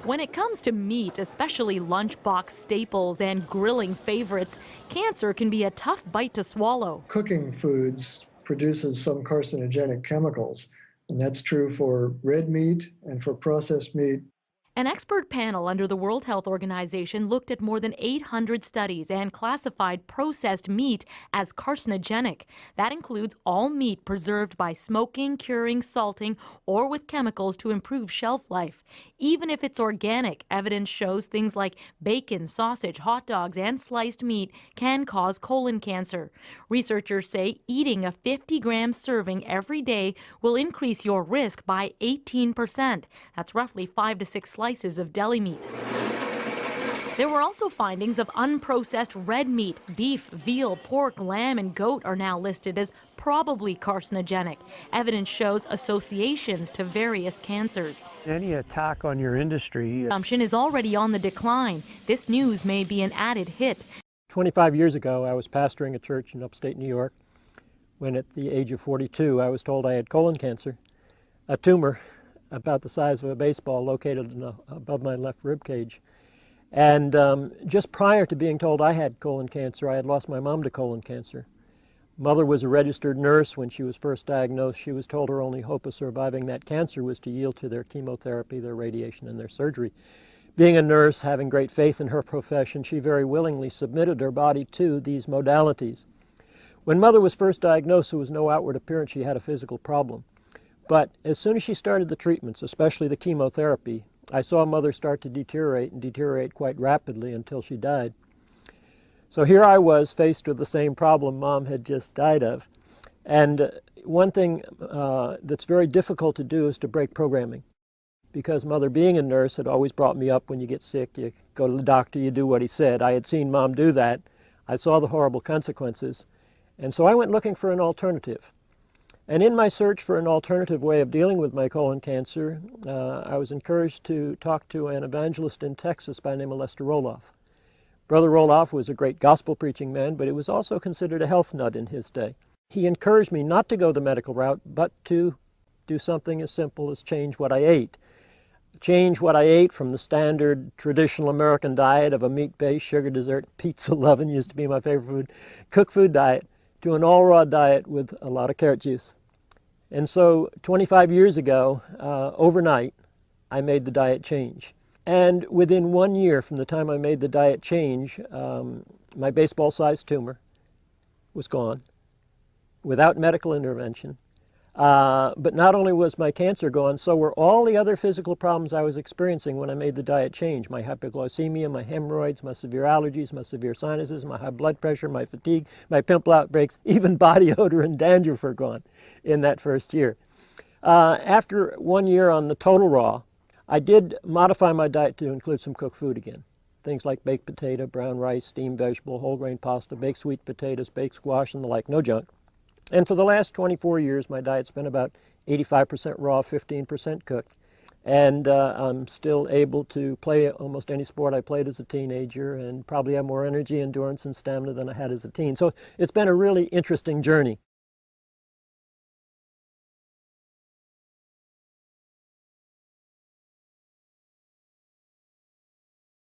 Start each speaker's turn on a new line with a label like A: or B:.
A: When it comes to meat, especially lunchbox staples and grilling favorites, cancer can be a tough bite to swallow.
B: Cooking foods produces some carcinogenic chemicals, and that's true for red meat and for processed meat.
A: An expert panel under the World Health Organization looked at more than 800 studies and classified processed meat as carcinogenic. That includes all meat preserved by smoking, curing, salting, or with chemicals to improve shelf life. Even if it's organic, evidence shows things like bacon, sausage, hot dogs, and sliced meat can cause colon cancer. Researchers say eating a 50-gram serving every day will increase your risk by 18%. That's roughly 5 to 6 slices of deli meat. There were also findings of unprocessed red meat. Beef, veal, pork, lamb, and goat are now listed as probably carcinogenic. Evidence shows associations to various cancers.
C: Any attack on your industry.
A: Consumption is already on the decline. This news may be an added hit.
D: 25 years ago, I was pastoring a church in upstate New York when at the age of 42, I was told I had colon cancer, a tumor about the size of a baseball located above my left rib cage. And just prior to being told I had colon cancer, I had lost my mom to colon cancer. Mother was a registered nurse when she was first diagnosed. She was told her only hope of surviving that cancer was to yield to their chemotherapy, their radiation, and their surgery. Being a nurse, having great faith in her profession, she very willingly submitted her body to these modalities. When Mother was first diagnosed, there was no outward appearance she had a physical problem. But as soon as she started the treatments, especially the chemotherapy, I saw Mother start to deteriorate and deteriorate quite rapidly until she died. So here I was faced with the same problem Mom had just died of. And one thing that's very difficult to do is to break programming. Because Mother, being a nurse, had always brought me up when you get sick, you go to the doctor, you do what he said. I had seen Mom do that. I saw the horrible consequences. And so I went looking for an alternative. And in my search for an alternative way of dealing with my colon cancer, I was encouraged to talk to an evangelist in Texas by the name of Lester Roloff. Brother Roloff was a great gospel preaching man, but he was also considered a health nut in his day. He encouraged me not to go the medical route, but to do something as simple as change what I ate. Change what I ate from the standard traditional American diet of a meat-based, sugar dessert, pizza loving, used to be my favorite food, cooked food diet, to an all-raw diet with a lot of carrot juice. And so 25 years ago, overnight, I made the diet change. And within 1 year from the time I made the diet change, my baseball-sized tumor was gone without medical intervention. But not only was my cancer gone, so were all the other physical problems I was experiencing when I made the diet change. My hypoglycemia, my hemorrhoids, my severe allergies, my severe sinuses, my high blood pressure, my fatigue, my pimple outbreaks, even body odor and dandruff are gone in that first year. After 1 year on the total raw, I did modify my diet to include some cooked food again. Things like baked potato, brown rice, steamed vegetable, whole grain pasta, baked sweet potatoes, baked squash, and the like, no junk. And for the last 24 years, my diet's been about 85% raw, 15% cooked. And I'm still able to play almost any sport I played as a teenager and probably have more energy, endurance, and stamina than I had as a teen. So it's been a really interesting journey.